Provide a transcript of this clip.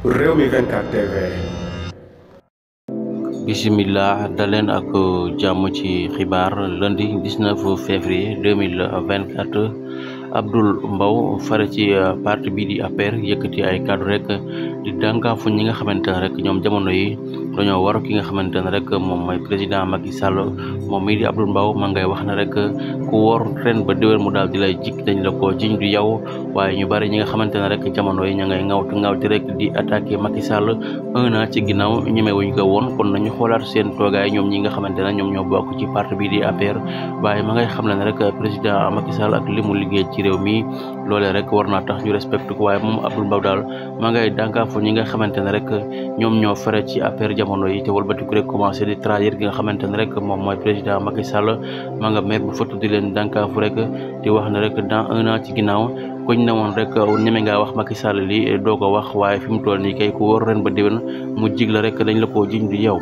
Rewmi 24 TV. Bismillah dalen ak jàmm ci xibaar lundi 19 février 2024 Abdoul Mbow fare ci parti bi di APR yëkkati ay cadre rek di dànkaafu ñi nga xamante ne rek ñoom jamono yi dañoo waru ki nga xamante ne rek moom mooy président Macky Sall moom mii di Abdoul Mbow ma ngay wax ne rek ku wor ren ba déwén mu daal di lay jik dañ la ko jiñ du yow waaye ñu bari ñi nga xamante ne rek jamono yi ña ngay ngawti rek di attaqué Macky Sall un an ci ginnaaw ñemewuñ ko woon kon nañu xoolaat seen toogaay ñoom ñi nga xamante ne ñoom ñoo bokk ci parti bi di APR waaye ma ngay xam ne rek président Macky Sall ak li mu liggéey ci réew mi loolee rek war naa tax ñu respecté ko waaye moom Abdoul Mbow daal ma ngay dànkaafu ñi nga xamante ne rek ñoom ñoo fare ci APR jamono yi te walbatiku rek commencé di trahir gi nga xamante ne rek moom mooy président Macky Sall ma nga mer bu fëttu di leen dànkaafu rek di wax ne rek dans un an ci ginnaaw koñ ne woon rek ñeme ngaa wax Macky Sall li doo ko wax waaye fi mu toll nii kay ku wóor ren ba déwén mu jig la rek dañ la koo jiñ du yow